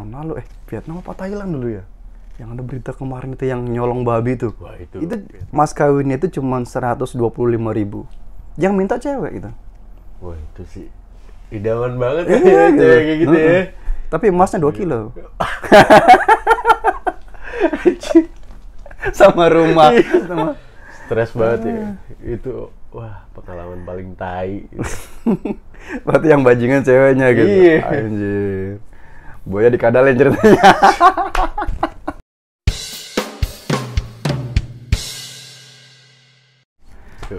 tahun lalu, Vietnam apa Thailand dulu ya? Yang ada berita kemarin itu yang nyolong babi tuh. Wah, itu mas kawinnya itu cuma 125.000. Yang minta cewek gitu. Wah, itu sih idaman banget Iya, ya, gitu. cewek kayak gitu ya. Tapi emasnya 2 kilo. Sama rumah. Sama. Stres banget ya. Itu wah, pengalaman paling tai gitu. Berarti yang bajingan ceweknya gitu. Iya. Anjir. Boya dikadalin ceritanya.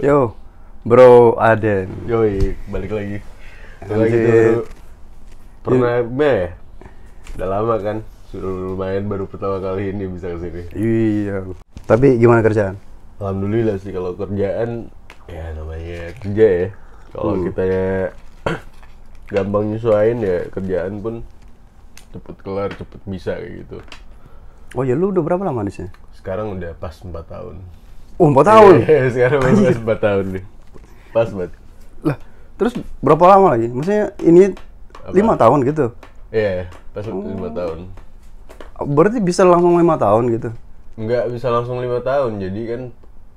Yo, Bro Aden. Yoi, balik lagi. Balik Anjir. gitu. Pernah ya? Udah lama kan? Sudah lumayan baru pertama kali ini bisa kesini. Iya. Tapi gimana kerjaan? Alhamdulillah sih kalau kerjaan ya namanya kerja ya. Kalau kita ya gampang nyesuaiin ya kerjaan pun cepet kelar, cepet bisa kayak gitu. Oh ya, lu udah berapa lama di sini? Sekarang udah pas 4 tahun. Oh, 4 tahun. Iya, sekarang udah pas 4 tahun nih. Pas banget. Lah, terus berapa lama lagi? Maksudnya ini 5 tahun gitu. Iya, pas 5 tahun. Berarti bisa langsung 5 tahun gitu. Nggak bisa langsung 5 tahun, jadi kan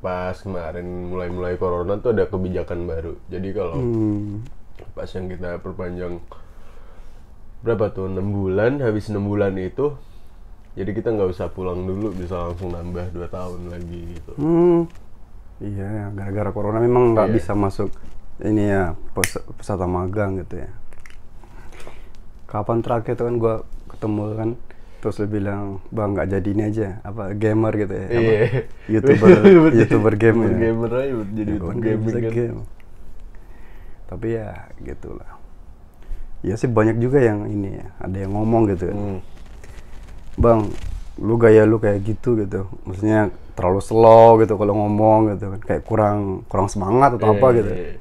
pas kemarin mulai corona tuh ada kebijakan baru. Jadi kalau pas yang kita perpanjang berapa tuh 6 bulan, habis 6 bulan itu jadi kita nggak usah pulang dulu, bisa langsung nambah 2 tahun lagi gitu. Iya, gara-gara corona memang nggak Iya. bisa masuk ini ya peserta magang gitu ya. Kapan terakhir tuh kan gua ketemu kan, terus lu bilang, "Bang, nggak jadi ini aja, apa gamer gitu ya?" Apa, Iya. YouTuber game ya. Gamer aja jadi Ya, YouTuber kan gaming bisa kan. game. Tapi ya gitulah. Ya sih banyak juga yang ini ya, ada yang ngomong gitu kan. Bang, lu gaya lu kayak gitu. Maksudnya terlalu slow gitu kalau ngomong gitu kan, kayak kurang semangat atau apa gitu. Iya.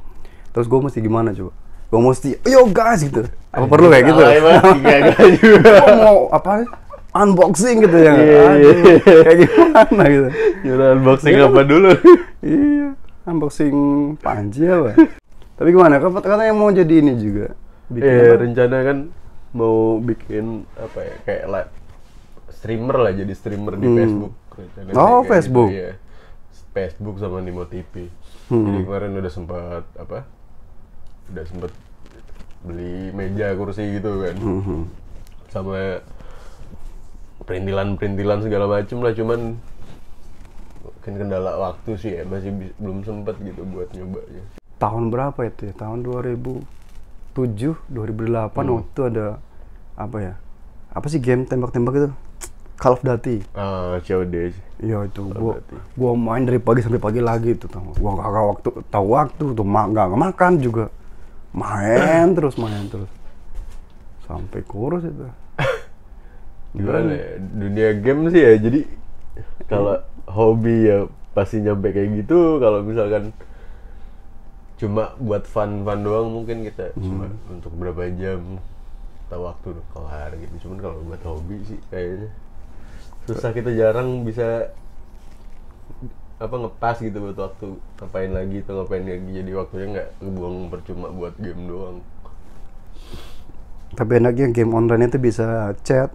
Terus gue mesti gimana coba? Gue mesti, yo guys gitu. Apa perlu kayak gitu? Enggak juga. Gua mau apa? Unboxing gitu ya. Iya. Aduh, kayak gimana gitu. Yaudah unboxing apa dulu? Iya, unboxing Panji apa? Tapi gimana? Katanya mau jadi ini juga. Bikin Iya, apa? rencana kan mau bikin apa ya, kayak live streamer lah, jadi streamer di Facebook. Rencana sih Oh, kayak Facebook. Gitu, iya. Facebook sama Nimo TV. Jadi kemarin udah sempat beli meja kursi gitu kan. Sama perintilan segala macem lah, cuman mungkin kendala waktu sih ya, masih belum sempet gitu buat nyobanya. Tahun berapa itu ya? Tahun 2007, 2008 waktu ada apa ya? Apa sih game tembak-tembak itu? Call of Duty. Ah, COD sih. Iya itu, Call of Duty. gua main dari pagi sampai pagi lagi itu, gua nggak tahu waktu tuh, nggak makan juga, main terus sampai kurus itu. Gimana ya, dunia game sih ya, jadi kalau hobi ya pasti nyampe kayak gitu. Kalau misalkan cuma buat fun doang mungkin kita cuma untuk berapa jam atau waktu udah kelar gitu. Cuman kalau buat hobi sih kayaknya susah, kita jarang bisa ngepas gitu buat waktu ngapain lagi, jadi waktunya nggak kebuang percuma buat game doang. Tapi enaknya game online itu bisa chat,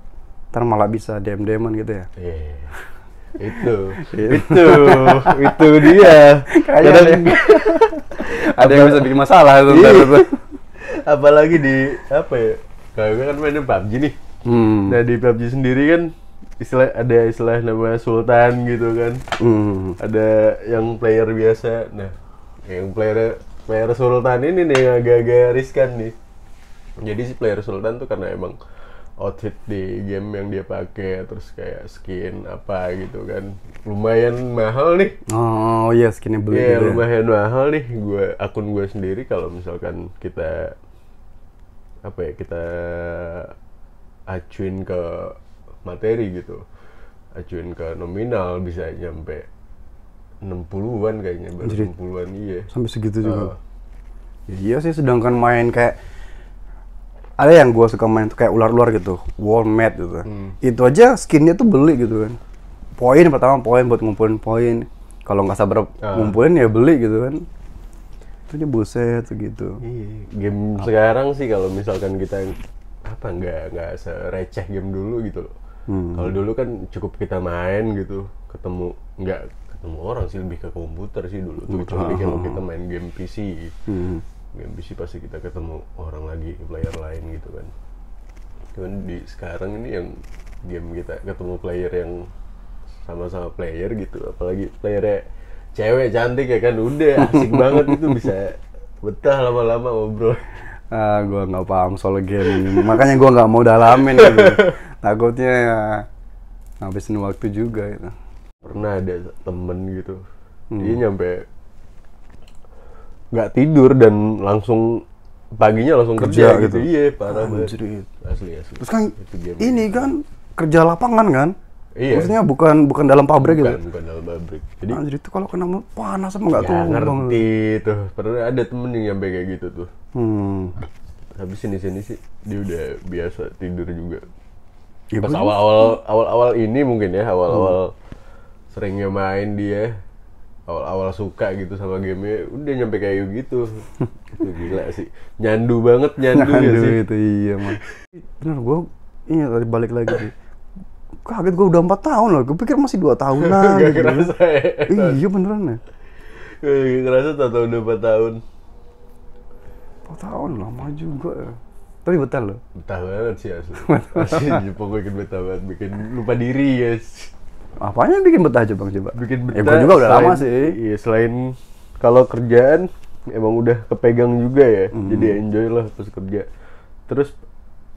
ntar malah bisa DM-an gitu ya. Itu dia. Kadang ada yang bisa bikin masalah itu. Iya. ntar tuh. Apalagi di apa ya? Kalau gue kan mainin PUBG nih. Nah di PUBG sendiri kan ada istilah namanya Sultan gitu kan. Ada yang player biasa. Nah, yang player Sultan ini nih yang agak-agak riskan nih. Jadi si player Sultan tuh karena emang outfit di game yang dia pakai, terus kayak skin apa gitu kan, lumayan mahal nih. Oh iya, skinnya beli Iya, gitu ya. lumayan mahal nih. Akun gue sendiri kalau misalkan kita kita acuin ke materi gitu, acuin ke nominal bisa nyampe 60-an kayaknya, baru 60-an. Iya. Sampai segitu juga. Iya sih, sedangkan main kayak ada yang gue suka main tuh kayak ular-ular gitu, World gitu. Itu aja skinnya tuh beli gitu kan. Poin buat ngumpulin poin. Kalau nggak sabar ngumpulin ya beli gitu kan. Itu aja buset gitu. Iya. Game sekarang sih kalau misalkan kita apa nggak sereceh game dulu gitu loh. Kalau dulu kan cukup kita main gitu, nggak ketemu orang sih, lebih ke komputer sih dulu tuh. Kecuali kalau kita main game PC, game PC pasti kita ketemu orang lagi, player lain gitu kan. Cuman di sekarang ini yang game kita ketemu player yang sama-sama player gitu, apalagi playernya cewek cantik ya kan, udah asik banget itu, bisa betah lama-lama ngobrol. Gue nggak paham soal game ini, makanya gue nggak mau dalamin gitu. Takutnya ya ngabisin waktu juga gitu. Pernah ada temen gitu, dia nyampe nggak tidur dan langsung paginya langsung kerja gitu. Iya, parah banget. Asli. Terus kan ini kan kerja lapangan kan? Iya. Maksudnya bukan dalam pabrik gitu. Bukan dalam pabrik. Jadi anjir, itu kalau kena panas apa nggak tuh? Ngerti tuh. Pernah ada temen yang nyampe kayak gitu tuh. Habis sini sih dia udah biasa tidur juga. Ya, pas awal-awal ini mungkin ya, awal-awal seringnya main dia, awal-awal suka gitu sama gamenya, udah nyampe kayak gitu. Itu gila sih, nyandu banget ya sih. Itu iya mah. Bener, gue ini tadi balik lagi sih. Kaget, gue udah 4 tahun loh, gue pikir masih 2 tahunan. Gak kerasa ya? Iya beneran ya. Gak kerasa udah 4 tahun. 4 tahun lama juga ya. Tapi betah loh. Betah banget sih asli. Asli Jepang gue bikin betah banget, bikin lupa diri guys. Apanya yang bikin betah aja bang, coba? Bikin betah. Gue juga udah lama sih. Iya, selain kalau kerjaan emang udah kepegang juga ya, jadi enjoy lah pas kerja. Terus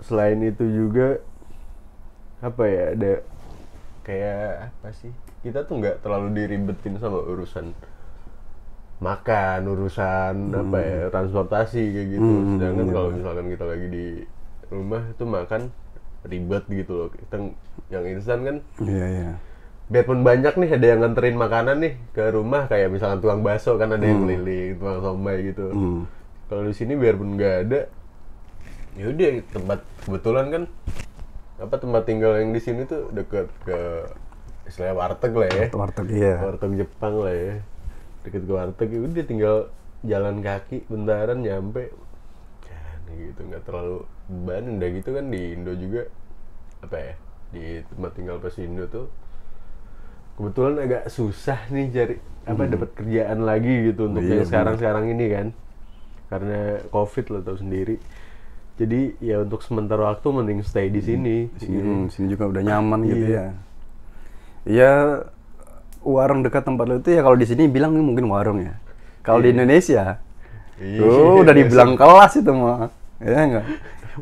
selain itu juga apa ya, ada kayak apa sih, kita tuh nggak terlalu diribetin sama urusan makan, urusan apa ya, transportasi kayak gitu. Sedangkan kalau misalkan kita lagi di rumah itu makan ribet gitu loh. Kita yang instan kan, iya. biarpun banyak nih ada yang nganterin makanan nih ke rumah, kayak misalkan tukang bakso kan ada yang keliling, tukang somai gitu. Kalau di sini biarpun nggak ada, ya udah tempat kebetulan kan apa, tempat tinggal yang di sini tuh deket ke istilahnya warteg lah ya. Warteg iya. Warteg Jepang lah ya. Deket ke warteg, ya udah tinggal jalan kaki bentaran nyampe. Gitu, nggak terlalu beban. Udah gitu kan di Indo juga apa ya, di tempat tinggal pas Indo tuh kebetulan agak susah nih cari apa, dapat kerjaan lagi gitu untuk yang sekarang ini kan, karena COVID lo tau sendiri. Jadi ya untuk sementara waktu mending stay di sini. Sini juga udah nyaman gitu ya. Iya, warung dekat tempat lo itu ya, kalau di sini bilang mungkin warung ya. Kalau di Indonesia, udah dibilang kelas itu mah, ya enggak?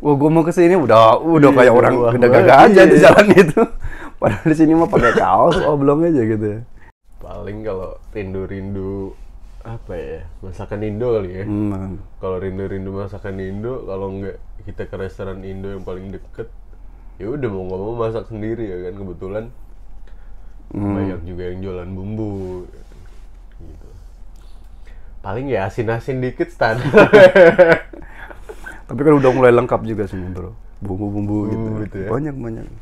Wah, gue mau kesini udah kayak orang udah gagah aja di jalan itu. Padahal di sini mah pakai kaos, oblong aja gitu ya. Paling kalau rindu apa ya, masakan Indo kali ya. Kalau rindu masakan Indo, kalau enggak kita ke restoran Indo yang paling deket, ya udah mau nggak mau masak sendiri ya kan. Kebetulan banyak juga yang jualan bumbu gitu. Paling ya asin-asin dikit standar. Tapi kan udah mulai lengkap juga sih bro, bumbu-bumbu gitu ya. Banyak.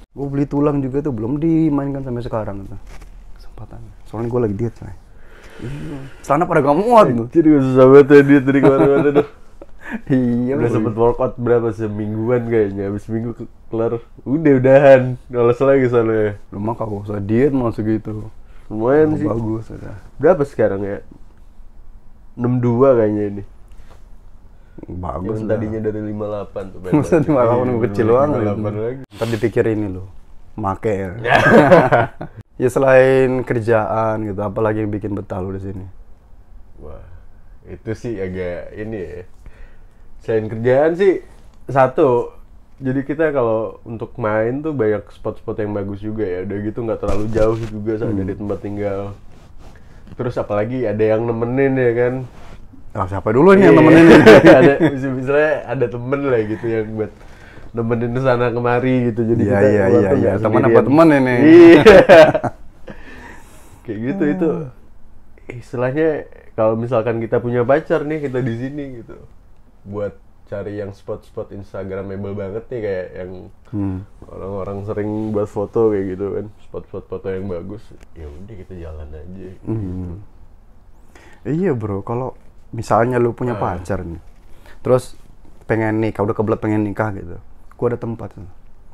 Gue beli tulang juga tuh belum dimainkan sampai sekarang tuh kesempatan. Soalnya gue lagi diet coy. Celana pada gak muat tuh. Jadi susah banget ya diet dari kemana-mana tuh. Iya. Udah sempet workout berapa, semingguan kayaknya. Habis seminggu kelar, udahan. Males lagi soalnya. Lu mah kagak usah diet mau segitu. Lumayan sih. Bagus udah. Berapa sekarang ya? 62 kayaknya ini. Bagus yang lah. tadinya dari 58 tuh. Masa 58 kecil banget. 58 lagi. Ntar dipikir ini lo, make ya. Ya selain kerjaan gitu, apalagi yang bikin betah lu di sini? Wah, itu sih agak ini ya. Selain kerjaan sih satu, jadi kita kalau untuk main tuh banyak spot-spot yang bagus juga ya. Udah gitu nggak terlalu jauh juga dari tempat tinggal. Terus apalagi ada yang nemenin ya kan. Siapa dulu nih yang nemenin? Ada misalnya ada temen lah gitu yang buat nemenin sana kemari gitu. Jadi iya. Teman apa teman ini? Iya. Kayak gitu itu. Istilahnya kalau misalkan kita punya pacar nih, kita di sini gitu. Buat cari yang spot-spot instagramable banget nih, kayak yang orang-orang sering buat foto kayak gitu kan. Spot-spot foto yang bagus. Ya udah kita jalan aja gitu. Iya, bro, kalau misalnya lu punya pacar nih, terus pengen nikah, udah kebelet pengen nikah gitu, gue ada tempat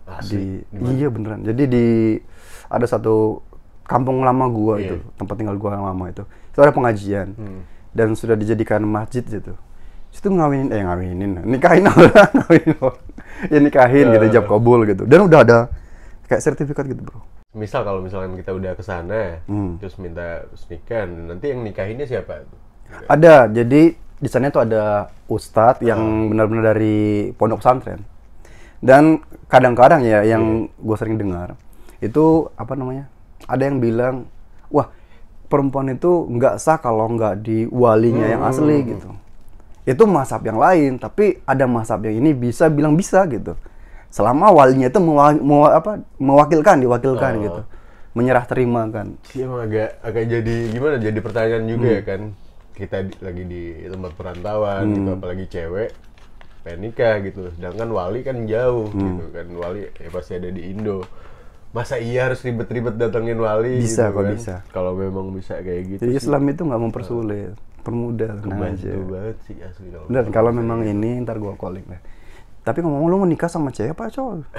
Asli? iya beneran. Jadi ada satu kampung lama gue itu, tempat tinggal gue yang lama itu ada pengajian dan sudah dijadikan masjid gitu. Itu nikahin orang, ya nikahin gitu, ijab kabul gitu, dan udah ada kayak sertifikat gitu bro. Misal kalau misalkan kita udah kesana, terus minta nikah, nanti yang nikahinnya siapa? Ada, jadi di sana itu ada ustadz yang benar-benar dari pondok pesantren. Dan kadang-kadang ya yang gue sering dengar itu apa namanya? Ada yang bilang, wah perempuan itu nggak sah kalau nggak di walinya yang asli gitu. Itu mazhab yang lain, tapi ada mazhab yang ini bisa bilang bisa gitu. Selama walinya itu diwakilkan gitu, menyerah terima kan. Sih emang agak jadi gimana? Jadi pertanyaan juga ya kan. Kita lagi di tempat perantauan, gitu, apalagi cewek pengen nikah gitu, sedangkan wali kan jauh gitu kan, wali ya pasti ada di Indo. Masa iya harus ribet-ribet datengin wali bisa gitu kok kan? Bisa. Kalau memang bisa kayak gitu. Jadi Islam itu nggak mempersulit, permudah, tenang aja. Banget sih asli kalau. Dan kalau memang ini ntar gua calling deh. Tapi ngomong lu mau nikah sama cewek apa cowok?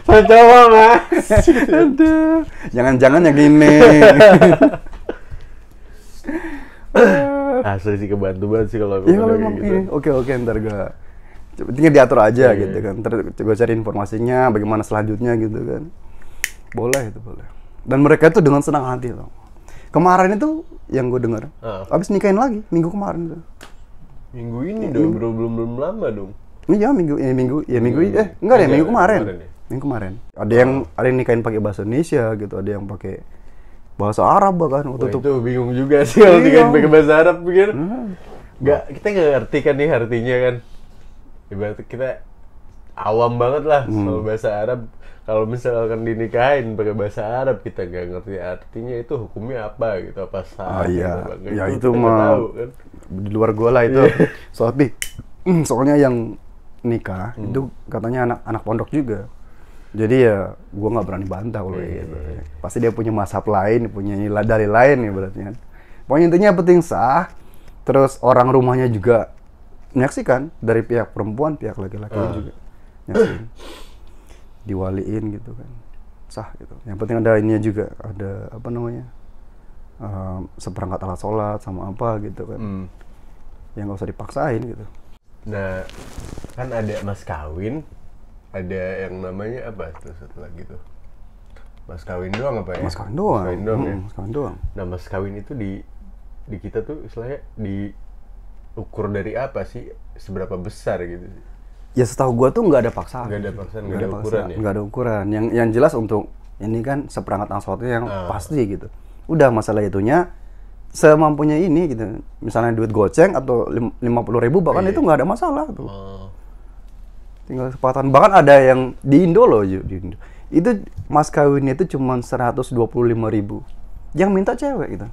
Sama cowok mas. Aduh, jangan-jangan yang gini. Asli sih kebantu banget sih kalau Iya kalau emang gitu. Oke ntar gua tinggal diatur aja gitu kan. Ntar gua cari informasinya bagaimana selanjutnya gitu kan. Boleh itu boleh. Dan mereka itu dengan senang hati loh. Kemarin itu yang gue dengar, abis nikahin lagi minggu kemarin tuh. Minggu ini dong, belum lama dong. Iya minggu kemarin. Minggu kemarin. Ada yang nikahin pakai bahasa Indonesia gitu, ada yang pakai bahasa Arab bahkan waktu itu bingung juga sih kalau nikahin pakai bahasa Arab pikir. Kita nggak ngerti kan nih artinya kan. Ibarat kita awam banget lah sama bahasa Arab. Kalau misalkan dinikahin pakai bahasa Arab kita nggak ngerti artinya, itu hukumnya apa gitu, apa sah? Iya, gitu, ya itu mah kan? Di luar gua lah itu. Soalnya yang nikah itu katanya anak pondok juga. Jadi ya gua nggak berani bantah kalau gitu. Pasti dia punya mazhab lain, punya dalil lain ya berarti kan. Pokoknya intinya penting sah. Terus orang rumahnya juga menyaksikan, dari pihak perempuan, pihak laki-laki juga nyaksiin. Diwaliin gitu kan, sah gitu. Yang penting ada ininya juga, ada apa namanya, seperangkat alat sholat sama apa gitu kan, yang nggak usah dipaksain gitu. Nah kan ada mas kawin, ada yang namanya apa tuh satu lagi tuh, mas kawin doang apa ya? Mas kawin doang. Ya? Mas kawin doang. Nah mas kawin itu di kita tuh istilahnya diukur dari apa sih, seberapa besar gitu sih? Ya setahu gua tuh nggak ada paksaan. Nggak ada paksaan, nggak ada ukuran ya? Nggak ada ukuran. Yang jelas untuk ini kan seperangkat alat sholatnya yang pasti gitu. Udah masalah itunya semampunya ini gitu. Misalnya duit goceng atau 50.000 bahkan itu nggak ada masalah tuh. Tinggal kesepakatan. Bahkan ada yang di Indo loh, di Indo. Itu mas kawinnya itu cuma 125.000. Yang minta cewek gitu.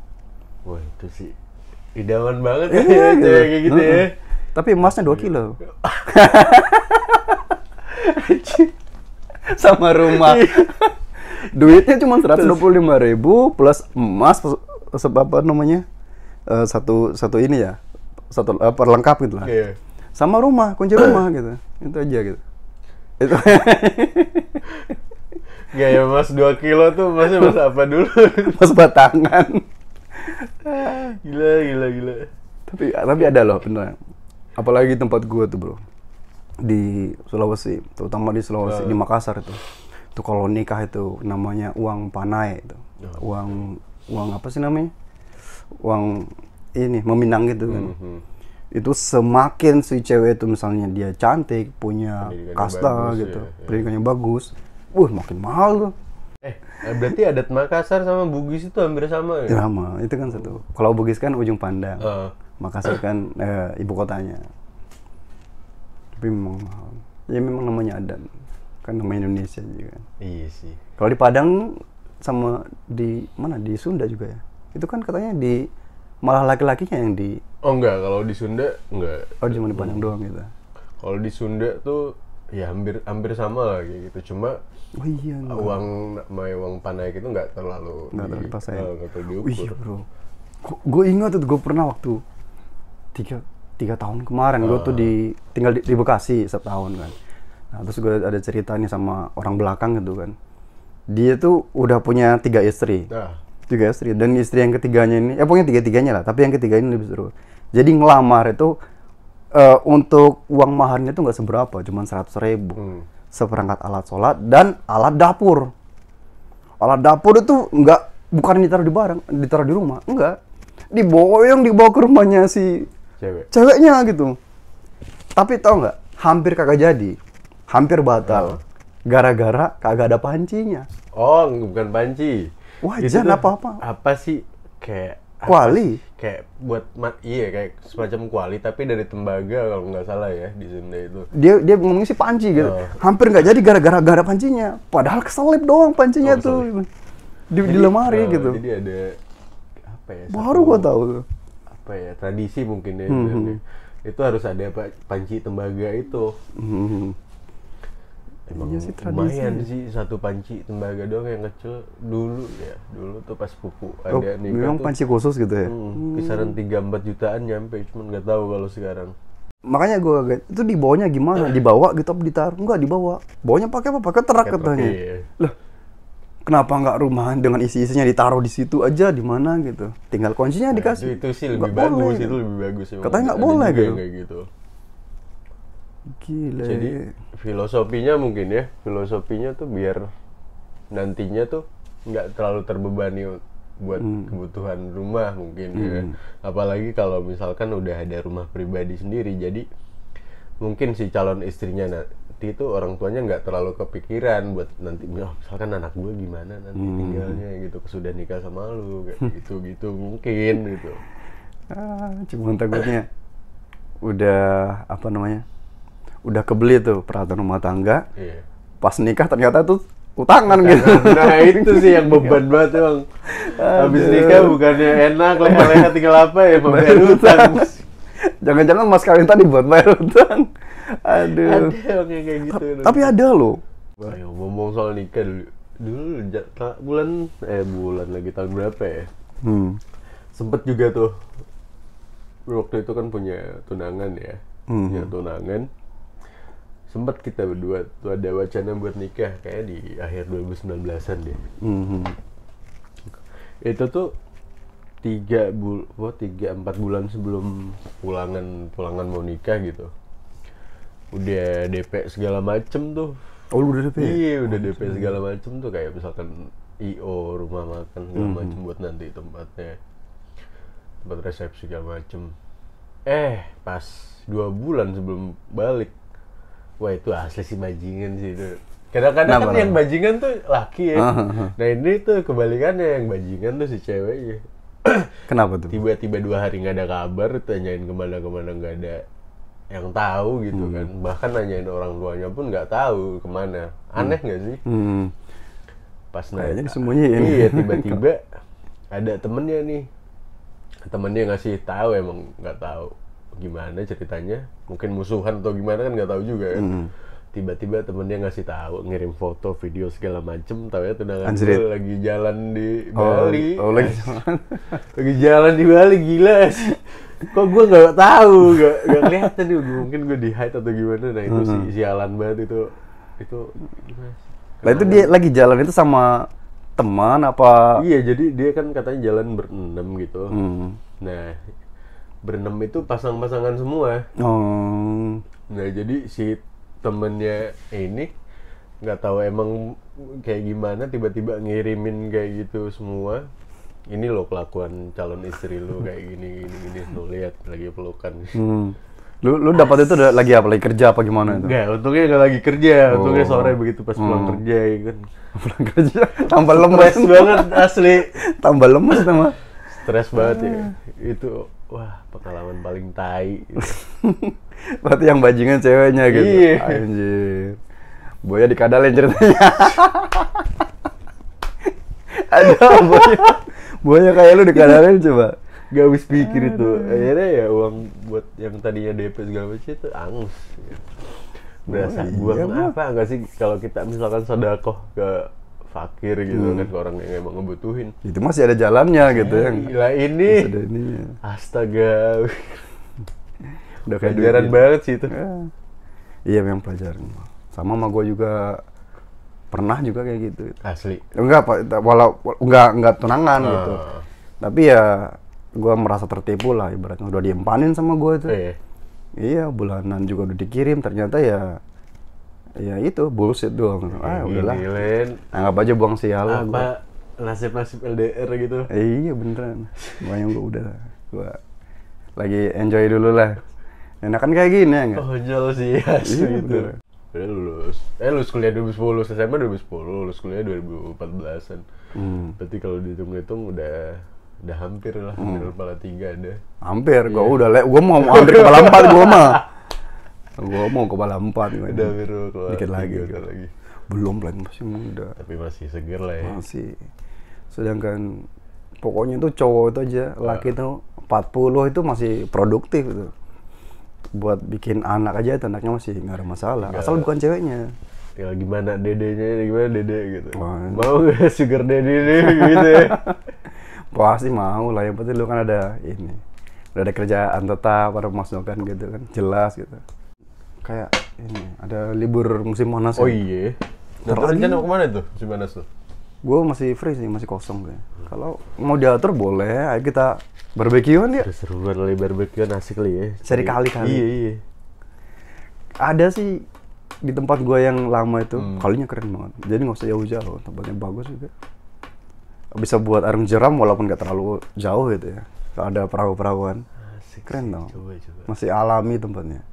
Wah itu sih idaman banget ya, cewek kayak gitu ya. Tapi emasnya 2 kilo. Sama rumah. Duitnya cuma 125.000 plus emas apa namanya? Satu ini ya. Satu perlengkap gitu lah. Sama rumah, kunci rumah gitu. Itu aja gitu. Itu. Gak ya mas 2 kilo tuh masnya mas apa dulu? Mas batangan. Gila. Tapi ada loh beneran. Apalagi tempat gua tuh bro, di Sulawesi, terutama di Sulawesi, di Makassar itu kalau nikah itu namanya uang panai itu, uang apa sih namanya, uang ini meminang gitu kan. Itu semakin si cewek itu misalnya dia cantik, punya kasta bagus, gitu, pendidikannya bagus, makin mahal tuh. Berarti adat Makassar sama Bugis itu hampir sama ya? Sama, itu kan satu. Kalau Bugis kan ujung pandang. Makassar kan ibu kotanya. Tapi memang mahal. Ya memang namanya adat. Kan namanya Indonesia juga. Iya sih. Kalau di Padang sama di mana? Di Sunda juga ya. Itu kan katanya malah laki-lakinya yang di. Oh enggak, kalau di Sunda enggak. Oh cuma di Padang doang gitu. Kalau di Sunda tuh ya hampir sama lah kayak gitu. Cuma uang panai itu nggak terlalu dipaksain. Nggak terlalu diukur. Wih bro. Gue ingat tuh, gue pernah waktu 3 tahun kemarin gue tuh tinggal di Bekasi setahun kan. Nah terus gue ada cerita nih sama orang belakang gitu kan. Dia tuh udah punya 3 istri. 3 istri, dan istri yang ketiganya ini, pokoknya tiga-tiganya lah, tapi yang ketiga ini lebih seru. Jadi ngelamar itu untuk uang maharnya tuh nggak seberapa, cuma 100.000. Seperangkat alat sholat dan alat dapur. Alat dapur itu bukan ditaruh di rumah, enggak. Dibawa ke rumahnya si ceweknya gitu. Tapi tau nggak, hampir kagak jadi, hampir batal, gara-gara kagak ada pancinya. Oh, bukan panci. Wajan apa-apa. Apa sih kayak kuali? Kayak buat kayak semacam kuali tapi dari tembaga kalau nggak salah ya di Sunda itu. Dia ngomongnya sih panci gitu. Hampir nggak jadi gara-gara gak ada pancinya. Padahal keselip doang pancinya tuh di lemari gitu. Jadi ada apa ya? Baru gua tahu tuh. Apa ya? Tradisi mungkin ya. Itu harus ada panci tembaga itu. Emang iya sih, lumayan sih satu panci tembaga doang yang kecil dulu tuh pas pupu ada nikah memang tuh, panci khusus gitu ya. Kisaran 3-4 jutaan nyampe, cuman nggak tahu kalau sekarang. Makanya gue kaget, itu dibawanya gimana? Dibawa gitu apa ditaruh? Enggak dibawa. Bawanya pakai apa? Pakai terak katanya. Loh, kenapa nggak rumahan dengan isi-isinya ditaruh di situ aja, di mana gitu? Tinggal kuncinya dikasih. Itu sih lebih bagus, itu lebih bagus. Katanya nggak boleh gitu. Kayak gitu. Gila. Jadi filosofinya tuh biar nantinya tuh nggak terlalu terbebani buat kebutuhan rumah mungkin ya. Apalagi kalau misalkan udah ada rumah pribadi sendiri, jadi mungkin si calon istrinya nanti itu orang tuanya nggak terlalu kepikiran buat nanti misalkan anak gue gimana nanti tinggalnya gitu, sudah nikah sama lu kayak gitu mungkin gitu. Cuma takutnya udah udah kebeli tuh peralatan rumah tangga. Pas nikah ternyata tuh utangan gitu. Nah itu sih yang beban banget emang. Habis nikah bukannya enak, leha-leha tinggal apa ya, bayar utang. Jangan-jangan mas kawin tadi buat bayar utang. Aduh. Ada kayak gitu. Tapi ada loh. Ayo ngomong soal nikah dulu bulan lagi tahun berapa ya? Sempet juga tuh waktu itu kan punya tunangan ya. Punya tunangan. Sempet kita berdua tuh ada wacana buat nikah kayak di akhir 2019-an deh. Itu tuh 3-4 bulan sebelum pulangan mau nikah gitu. Udah DP segala macem tuh. Oh, lu udah DP? Iya, udah DP segala macem tuh, kayak misalkan IO, rumah makan segala macem buat nanti tempat resepsi segala macem. Pas 2 bulan sebelum balik, wah itu asli sih bajingan sih itu. Kadang-kadang kan yang bajingan tuh laki ya. Nah ini tuh kebalikannya, yang bajingan tuh si ceweknya. Kenapa tuh? Tiba-tiba 2 hari nggak ada kabar, tanyain kemana-kemana nggak ada yang tahu gitu kan. Bahkan nanyain orang tuanya pun nggak tahu kemana. Aneh nggak sih? Pas kayaknya disembunyiin. Iya, tiba-tiba ada temennya ngasih tahu, emang nggak tahu gimana ceritanya, mungkin musuhan atau gimana kan nggak tahu juga kan. Tiba-tiba temennya ngasih tahu, ngirim foto, video segala macem, tahu ya tunangan gue lagi jalan di Bali. Lagi jalan di Bali, gila sih. Kok gue nggak tahu, nggak kelihatan nih, mungkin gue di hide atau gimana. Nah itu sih sialan banget itu gimana sih? Lah itu dia lagi jalan itu sama teman apa? Iya, jadi dia kan katanya jalan berenam gitu. Nah berenam itu pasang-pasangan semua. Nah jadi si temennya ini nggak tahu emang kayak gimana, tiba-tiba ngirimin kayak gitu semua. Ini loh kelakuan calon istri lu kayak gini, lu lihat lagi pelukan. Lu dapat itu lagi apa? Lagi kerja apa gimana itu? Enggak, untungnya nggak lagi kerja. Untungnya sore begitu pas pulang kerja ya kan. Pulang kerja tambah lemes banget asli. Tambah lemes sama. Stres banget ya. Itu wah, pengalaman paling tai. Berarti yang bajingan ceweknya gitu. Iya. Anjir. Boya dikadalin ceritanya. Ada Boya kayak lu dikadalin coba. Gak habis pikir itu. Akhirnya ya uang buat yang tadinya DP segala macam itu angus. Berasa buang apa enggak sih kalau kita misalkan sedekah ke fakir gitu kan, ke orang yang emang ngebutuhin. Itu masih ada jalannya gitu ya. Gila ini. Astaga. Udah kayak pelajaran banget sih itu. Iya memang pelajaran. sama gue juga pernah juga kayak gitu. Asli. Enggak Pak, enggak tunangan gitu. Tapi ya gue merasa tertipu lah, ibaratnya udah diempanin sama gue tuh. Iya, bulanan juga udah dikirim, ternyata ya itu bullshit doang. Udahlah. Anggap aja buang sial lah. Apa nasib-nasib LDR gitu. Iya beneran. Makanya gue lagi enjoy dulu lah. Enak kan kayak gini ya nggak? Ojol sih asli Iya, gitu. Udah lulus kuliah 2010, SMA 2010, lulus kuliah 2014-an. Berarti kalau dihitung-hitung udah hampir lah, hampir kepala 3 ada. Hampir, gue mau hampir kepala 4 gue mah. Gue mau kepala 4. Udah hampir kepala dikit 3 lagi. lagi. Belum lah, masih muda. Tapi masih seger lah ya. Masih. Sedangkan pokoknya tuh cowok itu aja, laki itu 40 itu masih produktif gitu. Buat bikin anak aja itu anaknya masih nggak ada masalah, asal bukan ceweknya. Ya gimana gimana dede gitu. Mau nggak sugar daddy nih gitu ya? Pasti mau lah, yang penting lu kan udah ada kerjaan tetap, ada pemasukan gitu kan, jelas gitu. Kayak ini ada libur musim panas. Oh iya. Nah, rencana mau kemana tuh musim panas tuh? Gue masih free sih, masih kosong gue. Kalau mau diatur boleh, ayo kita barbekyuan ya. Seru-seruan kali barbekyuan, asik kali ya. Cari kali-kali. Iya. Ada sih di tempat gue yang lama itu, kalinya keren banget. Jadi nggak usah jauh-jauh, tempatnya bagus juga. Bisa buat arung jeram walaupun nggak terlalu jauh gitu ya. Kalau ada perahu-perahuan, keren dong. Coba. Masih alami tempatnya.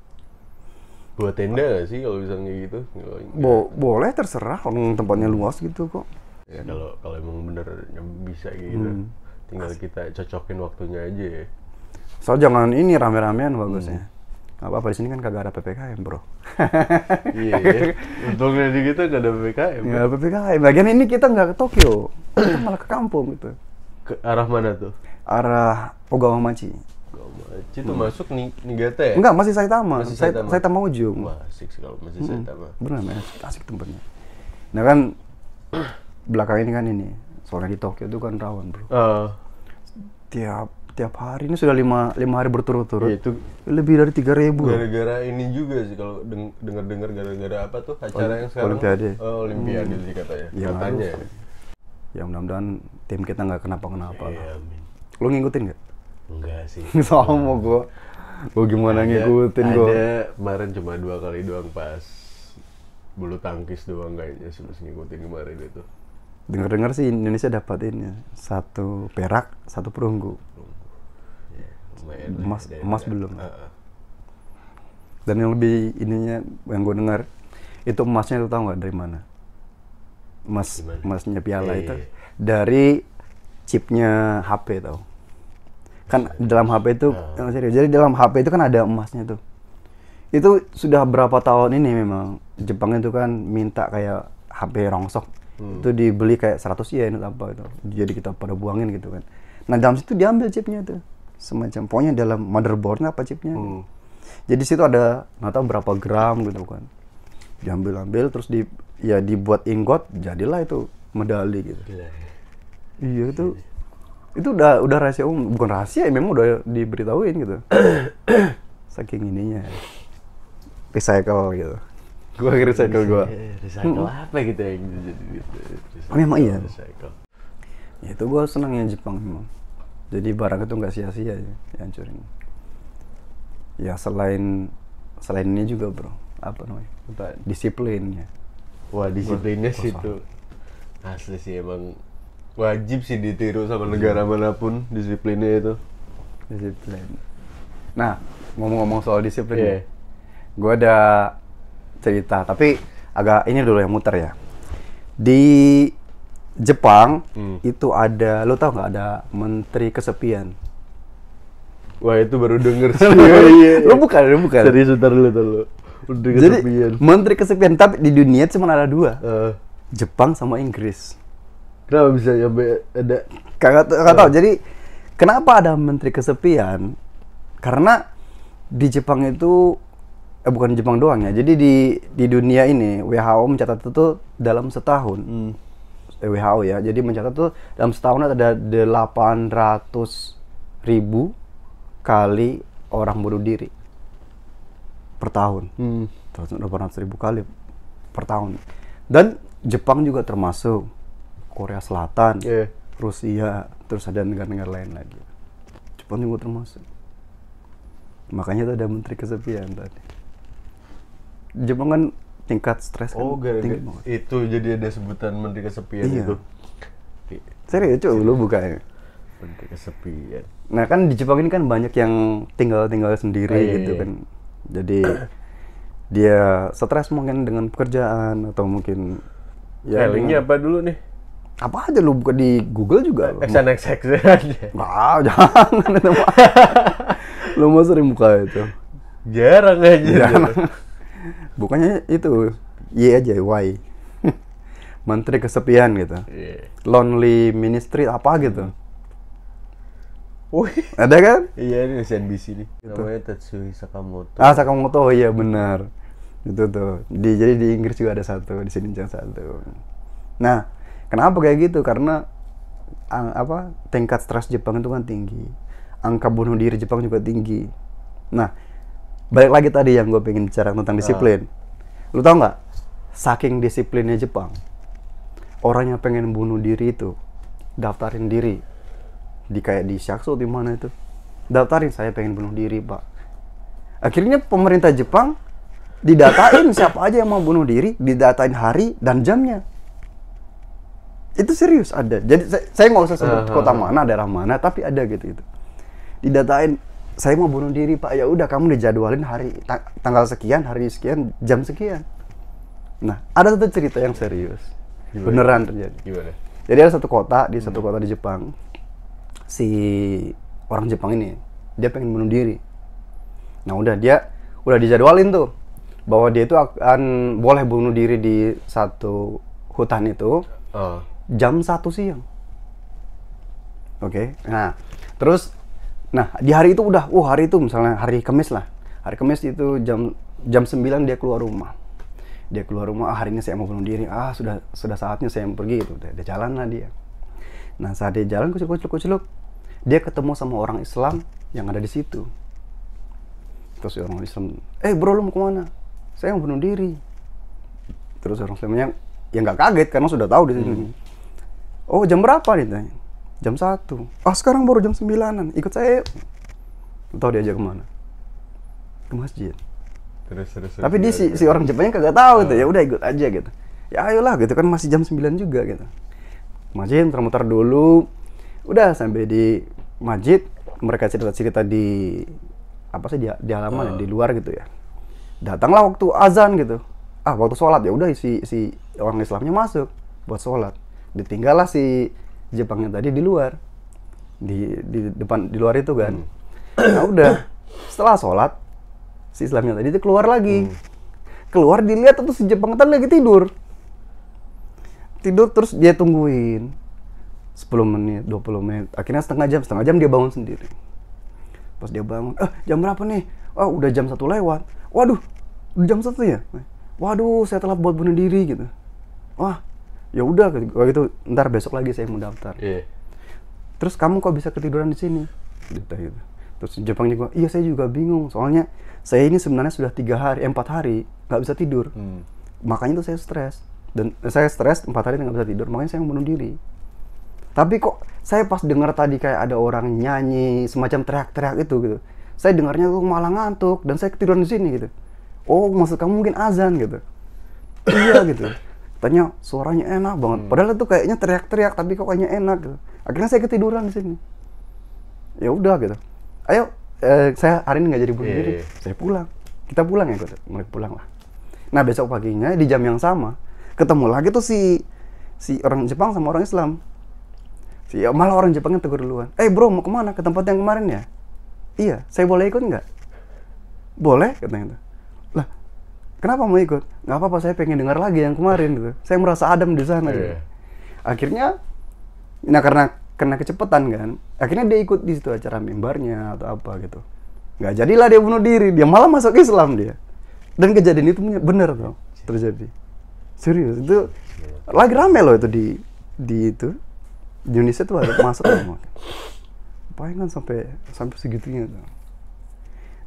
Buat tenda nggak sih kalau bisa kayak gitu? Boleh, terserah, orang tempatnya luas gitu kok. Ya kalau emang bener bisa gitu, tinggal kita cocokin waktunya aja ya. Soal jangan ini rame-ramean bagusnya. Apa di sini kan kagak ada PPKM bro. Iya. Untungnya di kita nggak ada PPKM. Nggak ada PPKM. Bagian ini kita nggak ke Tokyo, kita malah ke kampung gitu. Ke arah mana tuh? Arah Ogawamachi. Ogawamachi tuh masuk Niigata ya? Enggak, masih Saitama. Masih Saitama. Saitama ujung. Wah, asik sih kalau masih Saitama. Bener, asik tempatnya. Nah kan belakang ini kan soalnya di Tokyo itu kan rawan bro. Tiap hari ini sudah 5 hari berturut-turut. Iya, itu lebih dari 3.000. Gara-gara ini juga sih kalau dengar gara-gara apa tuh acara yang sekarang? Olimpiade. Olimpiade sih katanya. Ya, katanya. Ya mudah-mudahan tim kita nggak kenapa-kenapa lah. Amin. Lo ngikutin nggak? Enggak sih. Sama gue gimana ngikutin gue? Ada kemarin cuma 2 kali doang pas bulu tangkis doang kayaknya sih ngikutin kemarin itu. Dengar-dengar sih Indonesia dapatin 1 perak, 1 perunggu. Ya, emas belum. Dan yang lebih ininya yang gue dengar itu emasnya itu tahu nggak dari mana? Emasnya piala itu dari chipnya HP tau. Kan dalam HP itu serius. Jadi dalam HP itu kan ada emasnya tuh. Itu sudah berapa tahun ini memang Jepang itu kan minta kayak HP rongsok. Itu dibeli kayak 100 yen apa itu. Jadi kita pada buangin gitu kan. Nah, dalam situ diambil chipnya tuh. Semacam pokoknya dalam motherboardnya apa chipnya. Jadi situ ada nggak tahu berapa gram gitu kan. Diambil terus dibuat ingot, jadilah itu medali gitu. Gila. Iya itu udah rahasia umum, bukan rahasia ya, memang udah diberitahuin gitu. Saking ininya. Recycle gitu. Gua recycle gua. Recycle apa gitu yang gitu. Memang iya. Recycle. Ya itu gua senangnya Jepang memang. Jadi barang itu nggak sia-sia ya dihancurin. Ya selain ini juga bro, apa namanya? Disiplinnya. Wah, disiplinnya sih itu asli sih emang wajib sih ditiru sama negara manapun disiplinnya itu. Disiplin. Nah, ngomong-ngomong soal disiplin, gue ada cerita, tapi agak ini dulu yang muter ya. Di Jepang itu ada, lo tau nggak ada Menteri Kesepian? Wah, itu baru denger sih. Lo bukan. Serius, ntar dulu. Menteri Kesepian. Jadi Menteri Kesepian, tapi di dunia cuma ada 2, Jepang sama Inggris. Kenapa bisa sampai ada? Kagak tahu. Jadi kenapa ada Menteri Kesepian? Karena di Jepang itu bukan Jepang doang ya. Jadi di dunia ini WHO mencatat itu dalam setahun. WHO ya. Jadi mencatat tuh dalam setahun ada 800.000 kali orang bunuh diri per tahun. 800.000 kali. per tahun. Dan Jepang juga termasuk, Korea Selatan, Rusia, terus ada negara-negara lain lagi. Jepang juga termasuk. Makanya tuh ada menteri kesepian tadi. Jepang kan tingkat stres kan tinggi banget. Itu jadi ada sebutan menteri kesepian itu. Serius cuy, lu buka ya. Menteri kesepian. Nah kan di Jepang ini kan banyak yang tinggal sendiri gitu kan. Jadi dia stres mungkin dengan pekerjaan atau mungkin ya linknya apa dulu nih? Apa aja lu buka di Google juga. XNXX aja. Nggak, jangan itu mah. Lu mau sering buka itu? Jarang aja. Bukannya itu Y aja, Y. Menteri kesepian gitu. Lonely Ministry apa gitu. Ada kan? Iya, ini CNBC nih. Namanya Tetsuya Sakamoto. Sakamoto, iya benar. Itu tuh. Jadi di Inggris juga ada satu, di sini juga satu. Nah, kenapa kayak gitu? Karena tingkat stres Jepang itu kan tinggi. Angka bunuh diri Jepang juga tinggi. Nah, balik lagi tadi yang gue pengen bicara tentang disiplin. Lu tau nggak? Saking disiplinnya Jepang, orang yang pengen bunuh diri itu daftarin diri kayak di Syakso di mana itu, daftarin saya pengen bunuh diri pak. Akhirnya pemerintah Jepang didatain siapa aja yang mau bunuh diri, didatain hari dan jamnya. Itu serius ada. Jadi saya nggak usah sebut kota mana, daerah mana, tapi ada gitu. Didatain, saya mau bunuh diri pak. Ya udah kamu dijadwalin hari tanggal sekian, hari sekian, jam sekian. Nah ada satu cerita yang serius. Beneran terjadi. Gimana? Jadi ada satu kota di Jepang, si orang Jepang ini dia pengen bunuh diri. Nah udah dijadwalin tuh bahwa dia itu akan boleh bunuh diri di satu hutan itu jam 1 siang. Oke. Nah terus di hari itu hari itu misalnya hari Kamis lah. Hari Kamis itu jam 9 dia keluar rumah. Hari ini saya mau bunuh diri. Sudah saatnya saya mau pergi gitu. Dia jalan lah dia. Nah, saat dia jalan kucluk, dia ketemu sama orang Islam yang ada di situ. Terus orang Islam, bro lu mau kemana? Saya mau bunuh diri. Terus orang Islamnya yang nggak kaget karena sudah tahu di sini. Oh, jam berapa nih? Tanya. Jam 1. Sekarang baru jam 9-an. Ikut saya. Tahu diajak kemana? Ke masjid. Terus, tapi dia si orang Jepangnya kagak tahu gitu. Ya udah ikut aja gitu. Ya ayolah gitu kan masih jam 9 juga gitu. Masjid muter-muter dulu. Udah sampai di masjid, mereka cerita-cerita di di halaman di luar gitu ya. Datanglah waktu azan gitu. Waktu sholat ya udah si orang Islamnya masuk buat sholat. Ditinggallah si Jepangnya tadi di luar. Di depan di luar itu kan. Nah udah setelah sholat si Islamnya tadi itu keluar lagi. Keluar dilihat tuh si Jepang tadi lagi tidur terus dia tungguin 10 menit, 20 menit. Akhirnya setengah jam dia bangun sendiri. Pas dia bangun, jam berapa nih? Udah jam 1 lewat. Waduh, udah jam 1 ya? Waduh, saya telat buat bunuh diri gitu. Wah, ya udah gitu. Ntar besok lagi saya mau daftar. Terus kamu kok bisa ketiduran di sini? Gitu. Terus Jepang juga, iya saya juga bingung. Soalnya saya ini sebenarnya sudah 4 hari nggak bisa tidur. Makanya tuh saya stres. Dan saya stres 4 hari nggak bisa tidur. Makanya saya mau bunuh diri. Tapi kok saya pas dengar tadi kayak ada orang nyanyi semacam teriak-teriak itu gitu. Saya dengarnya tuh malah ngantuk dan saya ketiduran di sini gitu. Oh, maksud kamu mungkin azan gitu. Iya gitu. Tanya suaranya enak banget. Padahal itu kayaknya teriak-teriak tapi kok kayaknya enak gitu. Akhirnya saya ketiduran di sini. Ya udah gitu. Ayo, saya hari ini nggak jadi bunuh diri. Saya pulang. Kita pulang ya, mereka pulang lah. Nah besok paginya di jam yang sama ketemu lagi tuh si orang Jepang sama orang Islam. Malah orang Jepangnya tegur duluan. Bro mau kemana? Ke tempat yang kemarin ya? Iya, saya boleh ikut nggak? Boleh katanya. Lah, kenapa mau ikut? Nggak apa-apa, saya pengen dengar lagi yang kemarin gitu. Saya merasa adem di sana. Gitu. Akhirnya, karena kecepatan kan, akhirnya dia ikut di situ acara mimbarnya atau apa gitu. Nggak jadilah dia bunuh diri, dia malah masuk Islam dia. Dan kejadian itu bener tuh terjadi. Serius, itu lagi rame loh itu di Indonesia tuh ada masuk semua. Apain kan sampai segitunya tuh.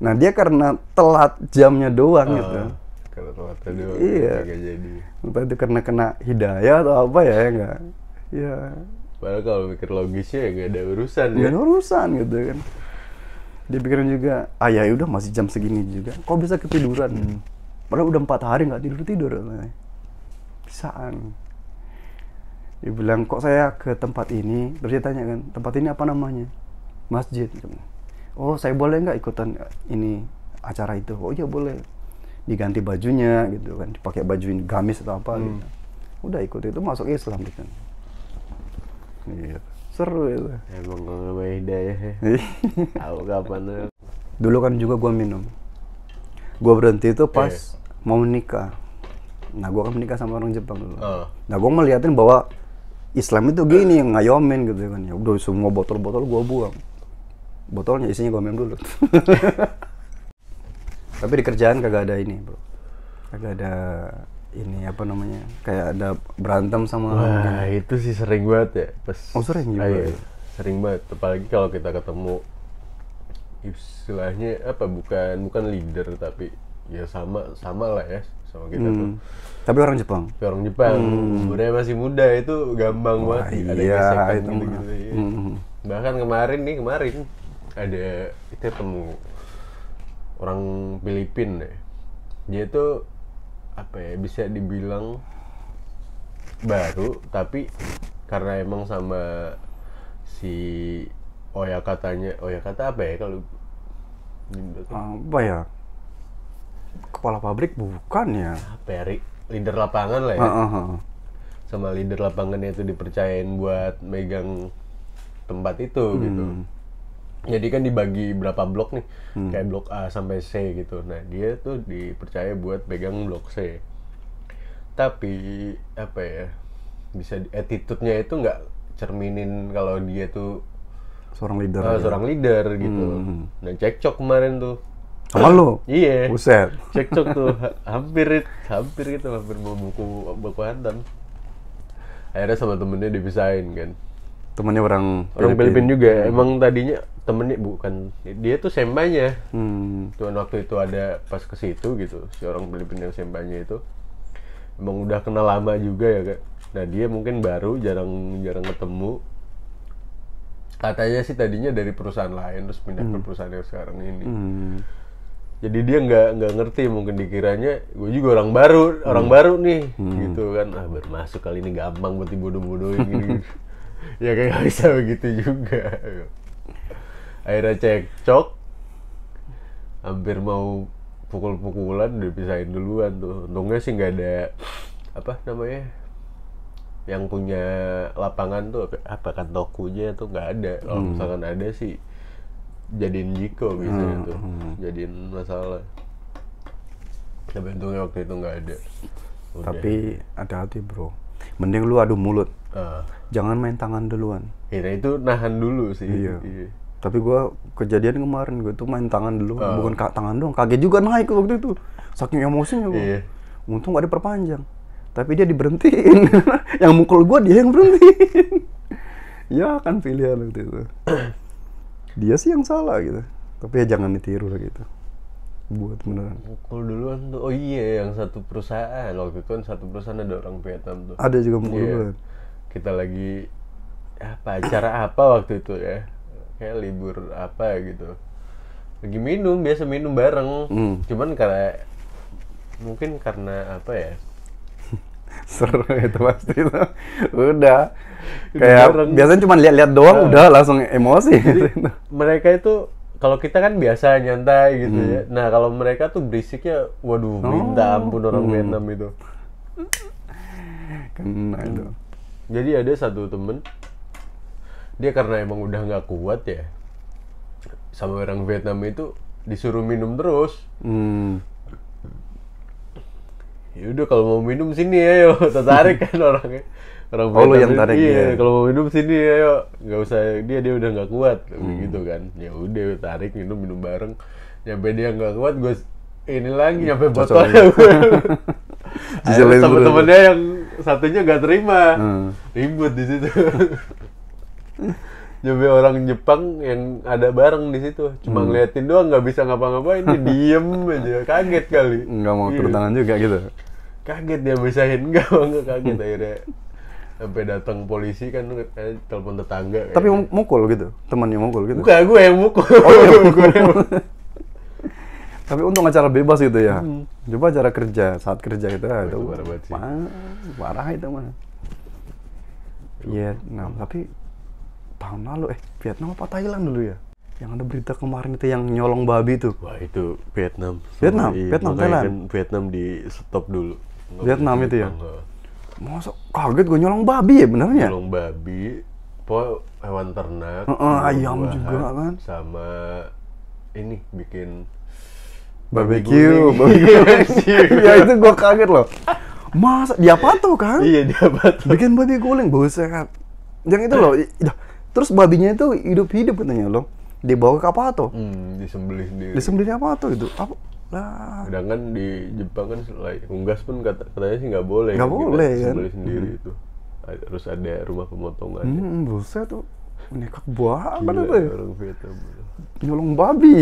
Nah dia karena telat jamnya doang gitu. kata doang. Iya. Nggak jadi. Entah itu karena kena hidayah atau apa ya, enggak. Ya. Padahal kalau mikir logisnya ya nggak ada urusan Nggak ya. ada urusan gitu kan. Dia pikirin juga, ya udah masih jam segini juga. Kok bisa ketiduran? Padahal udah 4 hari nggak tidur. Bisaan. Dia bilang, kok saya ke tempat ini? Terus dia tanya kan, tempat ini apa namanya? Masjid. Oh, saya boleh nggak ikutan ini acara itu? Oh iya boleh. Diganti bajunya gitu kan, dipakai baju ini gamis atau apa gitu. Udah ikut itu, masuk Islam gitu. Iya, seru itu. Emang kalau nggak hidayah ya. Tahu kapan ya. Dulu kan juga gua minum. Gua berhenti itu pas mau nikah. Nah, gua kan menikah sama orang Jepang dulu. Nah, gua ngeliatin bahwa Islam itu gini, yang ngayomin gitu kan. Ya udah, semua botol-botol gua buang. Botolnya isinya gua minum dulu. Tapi di kerjaan kagak ada ini, bro. Kagak ada ini apa namanya, kayak ada berantem sama. Wah, itu sih sering banget ya. Pas, sering juga. Iya, sering banget. Apalagi kalau kita ketemu istilahnya apa, bukan leader tapi ya sama lah ya sama kita tuh. Tapi orang Jepang. Tapi orang Jepang, umurnya masih muda, itu gampang banget sih. Ada gesekan itu gitu-gitu. Ya. Bahkan kemarin ada kita ketemu orang Filipina deh. Dia tuh apa ya, bisa dibilang baru, tapi karena emang sama si Oyakata apa ya kalau apa ya, kepala pabrik bukan ya, apa ya, leader lapangan lah ya. Sama leader lapangannya itu dipercayain buat megang tempat itu gitu. Jadi kan dibagi berapa blok nih, kayak blok A sampai C gitu. Nah, dia tuh dipercaya buat pegang blok C. Tapi apa ya, bisa attitude-nya itu nggak cerminin kalau dia tuh seorang leader. Seorang leader gitu. Nah, cekcok kemarin tuh. Sama lu? Iya. Buset. Cekcok tuh, hampir mau baku hantam. Akhirnya sama temennya dipisahin kan. Temennya orang Filipina juga. Emang tadinya temennya bukan, dia tuh sembanya. Cuman waktu itu ada pas ke situ gitu, si orang Filipina yang sembanya itu emang udah kenal lama juga ya kak. Nah, dia mungkin baru jarang ketemu. Katanya sih tadinya dari perusahaan lain terus pindah ke perusahaan yang sekarang ini. Jadi dia nggak ngerti, mungkin dikiranya gue juga orang baru nih gitu kan. Baru masuk kali ini gampang buat dibodoh-bodohin gini. Ya kayak gak bisa begitu juga. Akhirnya cekcok, hampir mau pukul-pukulan, udah pisahin duluan tuh. Untungnya sih nggak ada apa namanya, yang punya lapangan tuh apa kan, tokunya tuh nggak ada. Kalau misalkan ada sih jadiin jiko biasanya tuh, jadiin masalah. Tapi untungnya waktu itu nggak ada. Udah. Tapi hati-hati bro, mending lu adu mulut, jangan main tangan duluan. Nah itu nahan dulu sih. Iya. Tapi gua kejadian kemarin, gua tuh main tangan dulu, bukan tangan doang, kaget juga naik waktu itu, saking emosinya gua. Iya. Untung gak diperpanjang, tapi dia diberhentiin. Yang mukul gua dia yang berhentiin. Ya kan pilihan waktu itu. Dia sih yang salah gitu, tapi ya jangan ditiru lah gitu. Buat beneran. Mukul duluan tuh. Oh iya, yang satu perusahaan waktu itu kan, satu perusahaan ada orang Vietnam tuh. Ada juga mukul duluan. Kita lagi apa, acara apa waktu itu ya, kayak libur apa gitu, lagi biasa minum bareng. Cuman mungkin karena apa ya, seru itu pasti itu. Udah kayak bareng. Biasanya cuma lihat-lihat doang udah langsung emosi. Jadi, mereka itu kalau kita kan biasa nyantai gitu ya. Nah, kalau mereka tuh berisiknya waduh, minta ampun orang Vietnam itu. Kena itu. Jadi ada satu temen, dia karena emang udah nggak kuat ya, sama orang Vietnam itu disuruh minum terus. Ya udah, kalau mau minum sini ayo, tertarik kan orangnya. Orang Vietnam yang tarik iya, kalau mau minum sini ayo, nggak usah, dia udah nggak kuat gitu kan. Ya udah tarik minum bareng. Nyampe dia nggak kuat, gue ini lagi nyampe botolnya. Temen-temennya yang satunya nggak terima, ribut di situ. Sampai orang Jepang yang ada bareng di situ cuma ngeliatin doang, nggak bisa ngapa-ngapain, dia diem aja, kaget kali. Nggak mau turun tangan juga gitu. Kaget dia misahin, nggak kaget akhirnya. Sampai datang polisi kan, telepon tetangga. Tapi mukul gitu, temannya mukul gitu. Bukan, gue yang mukul. Tapi untung acara bebas gitu ya. Coba acara kerja, saat kerja gitu, itu Parah banget sih. parah itu mah. Iya, nah tapi tahun lalu Vietnam apa Thailand dulu ya? Yang ada berita kemarin itu yang nyolong babi itu. Wah, itu Vietnam. Vietnam, Thailand. Kan Vietnam di stop dulu. Vietnam itu ya? Masa kaget gue nyolong babi ya benernya? Nyolong babi, hewan ternak, ayam juga kan? Sama ini bikin barbecue. Ya itu gue kaget loh. Masa dia apa tuh kan? Iya, dia apa tuh? Bikin babi guling, buset. Yang itu loh. Terus babinya itu hidup-hidup katanya loh. Dibawa ke apa tuh? Disembelih sendiri. Disembelih apa tuh itu? Apa? Lah. Sedangkan di Jepang kan unggas pun katanya sih nggak boleh. Nggak boleh kan? Disembelih sendiri itu. Harus ada rumah pemotongan. Buset tuh. Nekat banget Gila, itu ya. orang Vietnam. Nyolong babi.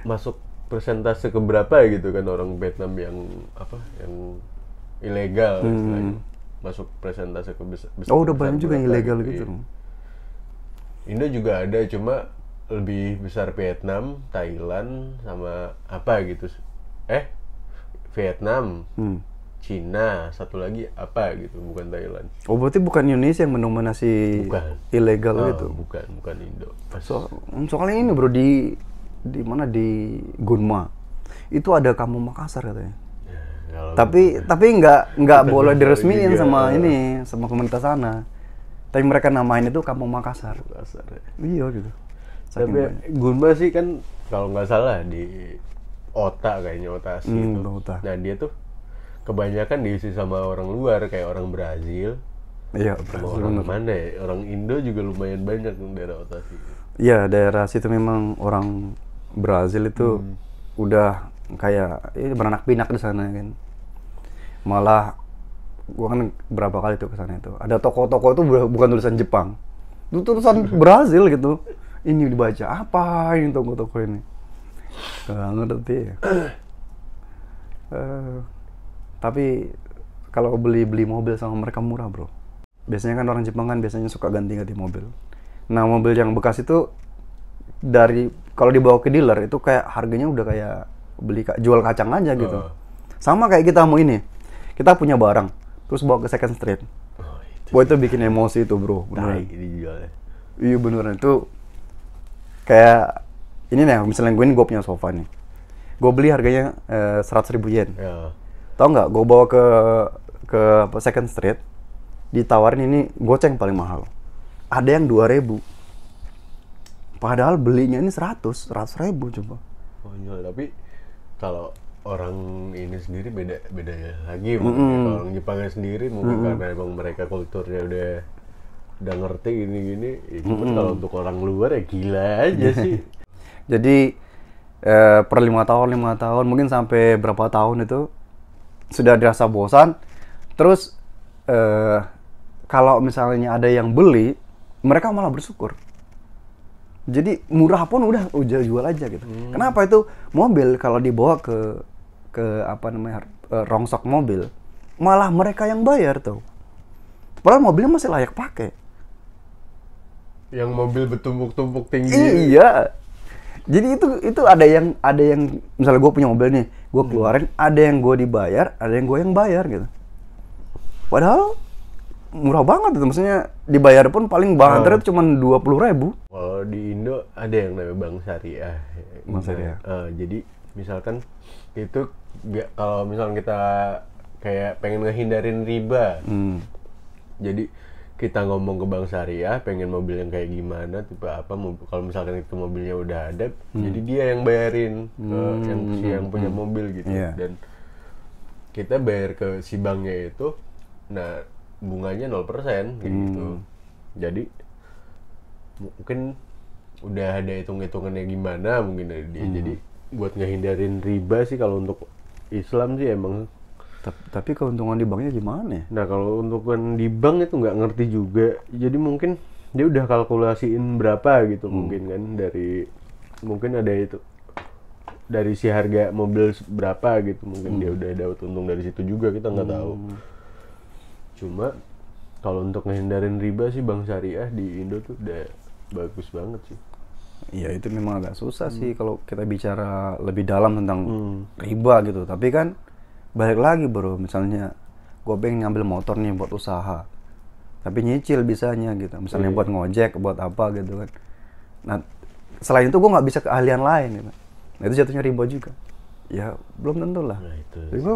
Masuk persentase keberapa gitu kan orang Vietnam yang ilegal istilahnya. Masuk persentase besar. Oh, udah banyak juga yang ilegal gitu. Indo juga ada, cuma lebih besar Vietnam, Thailand, sama apa gitu. Vietnam, Cina, satu lagi apa gitu, bukan Thailand. Oh, berarti bukan Indonesia yang mendominasi ilegal gitu? Bukan Indo. Soalnya ini bro, di mana, di Gunma itu ada Kampung Makassar katanya. Tapi nggak boleh diresmiin sama sama komunitas sana. Tapi mereka namain itu Kampung Makassar. Ya. Iya gitu. Tapi Gunma sih kan kalau nggak salah di kayaknya Otasi itu. Ota. Nah dia tuh kebanyakan diisi sama orang luar, kayak orang Brazil. Iya. Sama orang mana ya? Orang Indo juga lumayan banyak di daerah Otasi. Iya, daerah situ memang orang Brazil itu udah kayak beranak pinak di sana kan. Malah gua kan berapa kali tuh ke sana itu. Ada toko-toko itu bukan tulisan Jepang. Itu tulisan Brazil gitu. Ini dibaca apa ini toko-toko ini? Nggak ngerti. Tapi kalau beli mobil sama mereka murah, bro. Biasanya kan orang Jepang kan biasanya suka ganti-ganti mobil. Nah, mobil yang bekas itu kalau dibawa ke dealer itu kayak harganya udah kayak jual kacang aja gitu. Sama kayak kita mau ini. Kita punya barang, terus bawa ke second street. Itu bikin emosi itu, bro. Beneran. Iya beneran, itu kayak ini nih, misalnya gue punya sofa nih. Gue beli harganya 100.000 yen. Tahu nggak? Gue bawa ke second street, ditawarin ini goceng paling mahal. Ada yang 2.000. Padahal belinya ini 100.000 coba. Oh iya, tapi kalau orang ini sendiri beda lagi. Kalau orang Jepangnya sendiri mungkin karena emang mereka kulturnya udah ngerti gini-gini. Cuma kalau untuk orang luar ya gila aja sih. Jadi per 5 tahun mungkin sampai berapa tahun itu sudah dirasa bosan. Terus kalau misalnya ada yang beli, mereka malah bersyukur. Jadi murah pun udah jual aja gitu. Kenapa itu? Mobil kalau dibawa ke rongsok mobil, malah mereka yang bayar tuh. Padahal mobilnya masih layak pakai. Yang mobil bertumpuk-tumpuk tinggi. Iya. Jadi itu ada yang misalnya gue punya mobil nih, gue keluarin, ada yang gue dibayar, ada yang gue yang bayar gitu. Padahal murah banget itu, maksudnya dibayar pun paling banter itu cuma 20.000. Kalau di Indo ada yang namanya bank syariah. Bank syariah. Jadi misalkan itu kalau misalkan kita kayak pengen ngehindarin riba, jadi kita ngomong ke bank syariah pengen mobil yang kayak gimana, tipe apa, kalau misalkan itu mobilnya udah ada, jadi dia yang bayarin ke yang punya mobil gitu. Dan kita bayar ke si banknya itu, nah bunganya 0% gitu. Jadi mungkin udah ada hitung-hitungannya gimana mungkin dari dia. Jadi buat ngehindarin riba sih kalau untuk Islam sih emang. Tapi keuntungan di banknya gimana ya? Nah kalau keuntungan di bank itu nggak ngerti juga. Jadi mungkin dia udah kalkulasiin berapa gitu mungkin kan, dari mungkin ada itu dari si harga mobil berapa gitu, mungkin dia udah dapat untung dari situ juga, kita nggak tahu. Cuma kalau untuk ngehindarin riba sih bank syariah di Indo tuh udah bagus banget sih. Iya, itu memang agak susah sih kalau kita bicara lebih dalam tentang riba gitu. Tapi kan balik lagi bro, misalnya gue pengen ngambil motor nih buat usaha, tapi nyicil bisanya gitu. Misalnya buat ngojek, buat apa gitu kan. Nah, selain itu gue nggak bisa keahlian lain gitu. Nah, itu jatuhnya riba juga. Ya belum tentu lah. Nah, itu jadi gue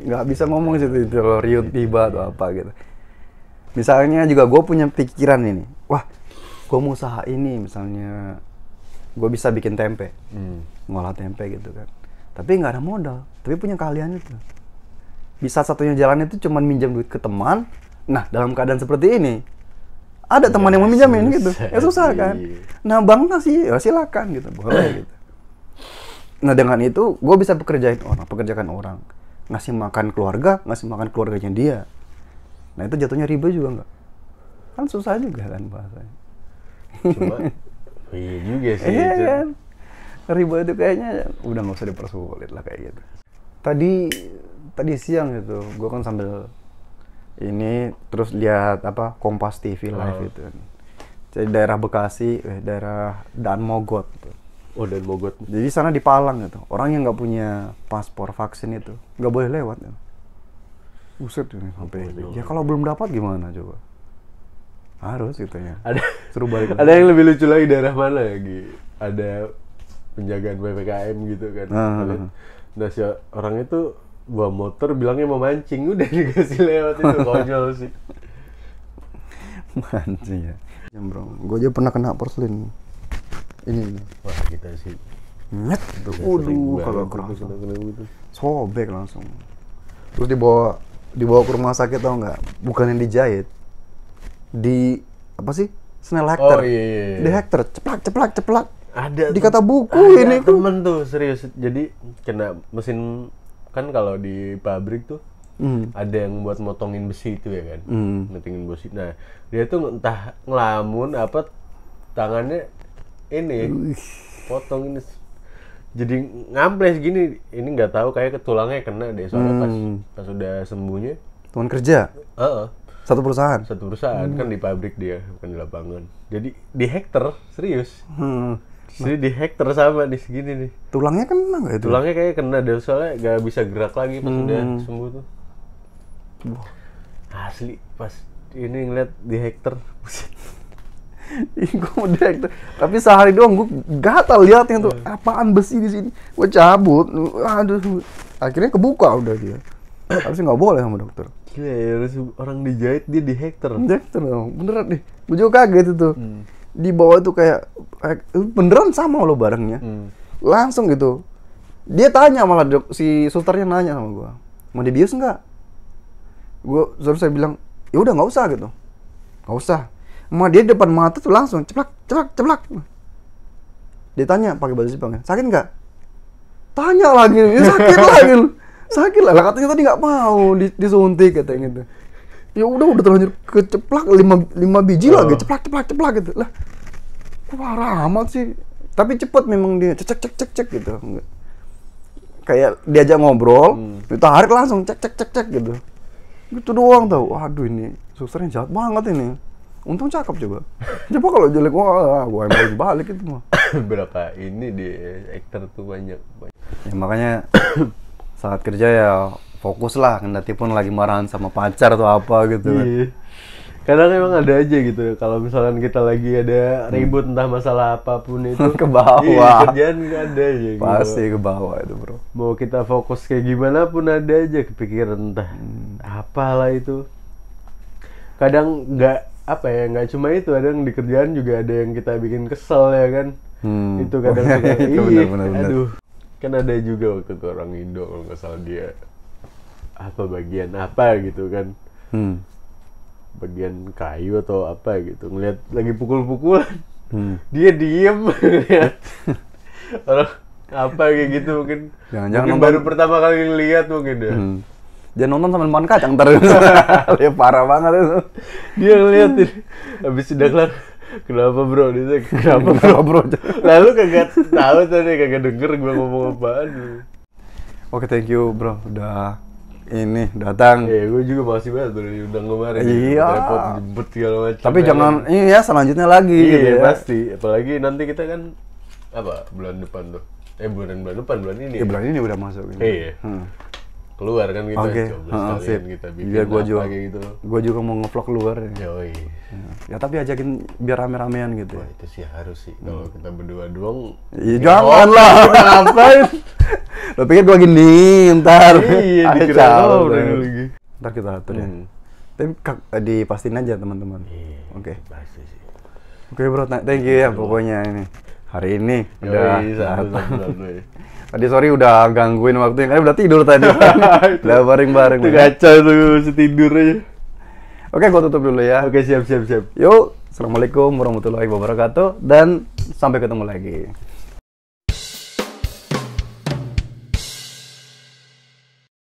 nggak bisa ngomong situ itu riba atau apa gitu. Misalnya juga gue punya pikiran ini, wah gue mau usaha ini, misalnya gue bisa bikin tempe, ngolah tempe gitu kan. Tapi nggak ada modal, tapi punya keahlian itu. Bisa satunya jalan itu cuma minjam duit ke teman. Nah, dalam keadaan seperti ini, ada teman yang meminjamin gitu, ya susah kan. Nah, bang ngasih, ya silakan gitu, boleh gitu. Nah, dengan itu gue bisa pekerjakan orang, ngasih makan keluarganya dia. Nah, itu jatuhnya riba juga nggak? Kan susah juga kan bahasanya. Cuma iya juga sih. Iya kan? Riba itu kayaknya udah nggak usah dipersulit lah kayak gitu. Tadi siang gitu, gue kan sambil ini terus lihat apa Kompas TV live itu. Jadi daerah Bekasi, daerah Dan Mogot. Gitu. Oh, Dan Mogot. Jadi sana di Palang gitu. Orang yang nggak punya paspor vaksin itu nggak boleh lewat. Ya. Buset ini sampai. Ya kalau belum dapat gimana coba? Harus gitu ya. Suruh balik. Ada yang lebih lucu lagi, daerah mana ya, Gi? Ada penjagaan PPKM gitu kan. Nah, si orang itu bawa motor bilangnya mau mancing, udah dikasih lewat, itu konyol sih. Mancing ya. Ya bro, gue aja pernah kena porselin. Ini. Wah, kita sih. Nyet. Waduh, kalau kerasa. Sobek langsung. Terus dibawa ke rumah sakit, tau nggak? Bukan yang dijahit. Di apa sih? Snell Hector. Oh iya. Di Hector, ceplak. Ada. Di kata buku ada ini tuh. Temen tuh serius. Jadi kena mesin kan, kalau di pabrik tuh ada yang buat motongin besi itu ya kan, motongin besi. Nah, dia tuh entah ngelamun apa, tangannya ini potong ini, jadi ngamples gini. Ini nggak tahu, kayak tulangnya kena deh soalnya pas udah sembuhnya. Teman kerja. Satu perusahaan kan di pabrik dia, bukan di lapangan. Jadi di Hector, serius. Jadi di Hector sama di segini nih. Tulangnya kena nggak itu? Tulangnya kayak kena deh, soalnya nggak bisa gerak lagi pas udah sembuh tuh. Asli pas ini ngeliat di Hector. Gue mau di Hector. Tapi sehari doang gue gatal liatnya tuh. Apaan besi di sini? Gue cabut. Aduh. Akhirnya kebuka udah dia. Harusnya nggak boleh sama dokter. Gila ya, harus orang dijahit dia di Hector. Hector dong, beneran nih. Gue juga kaget itu. Di bawah tuh kayak beneran sama lo barangnya. Langsung gitu. Dia tanya malah si susternya nanya sama gue, mau dibius nggak? Terus saya bilang, ya udah nggak usah gitu, nggak usah. Sama dia depan mata tuh langsung ceplak. Dia tanya pakai bahasa Jepang, sakit nggak? Tanya lagi, sakit lagi. Sakit lah, katanya tadi nggak mau disuntik katanya gitu. Ya udah terlanjur keceplak 5 biji lagi, ceplak gitu lah. Parah amat sih. Tapi cepet memang dia cek gitu. Kayak diajak ngobrol, ditarik langsung cek gitu. Gitu doang tau. Waduh, ini susternya jahat banget ini. Untung cakep coba. Coba kalau jelek, wah gua yang balik itu mah. Berapa ini di Hector tuh banyak. Ya makanya saat kerja ya fokus lah, kendati pun lagi marahan sama pacar atau apa gitu kan. Iya. Kadang emang ada aja gitu, kalau misalkan kita lagi ada ribut entah masalah apapun itu ke bawah. Iya, kerjaan gak ada aja gitu. Pasti ke bawah itu bro. Mau kita fokus kayak gimana pun ada aja kepikiran entah apalah itu. Kadang nggak cuma itu, kadang di kerjaan juga ada yang kita bikin kesel ya kan. Itu kadang itu benar. Aduh, kan ada juga waktu itu orang Indo kalau nggak salah, dia bagian apa gitu kan, bagian kayu atau apa gitu, ngeliat lagi pukul-pukulan, dia diem ngeliat orang apa kayak gitu, mungkin baru pertama kali ngeliat mungkin ya. Dia nonton sambil makan kacang ntar. Ya parah banget itu. Dia ngeliatin, habis udah kelar, Kenapa bro? Dia Kenapa bro? Lalu kagak tahu tadi, kagak denger gue ngomong apaan. Oke, thank you bro, udah ini datang. Gue juga makasih banget bro, udah kemarin. Iya. Repot jemput segala macam. Tapi jangan ini ya selanjutnya lagi. Iya gitu ya. pasti. Apalagi nanti kita kan apa bulan depan tuh? Bulan ini. Ya, bulan ini udah masuk. Ini. Iya. Keluar kan kita. Oke. Sekalian kita bikin Iya, gua juga. gitu. Gua juga mau ngevlog keluar. Yoi. Ya tapi ajakin biar rame-ramean gitu. Wah, itu sih harus sih. Kalau kita berdua doang. Iya jangan lah. Ngapain? Lo pikir gua gini ntar. Iya, Ada dikira cabut. orang lagi. Ntar kita atur ya. Tapi dipastiin aja teman-teman. Iya. Oke. Pasti sih. Oke bro, thank you ya pokoknya ini. Hari ini udah satu. tadi sorry udah gangguin waktunya, udah tidur tadi. Udah bareng-bareng. Itu kacau tuh masih tidur aja. Oke, gua tutup dulu ya. Oke, siap. Yuk, assalamualaikum warahmatullahi wabarakatuh dan sampai ketemu lagi.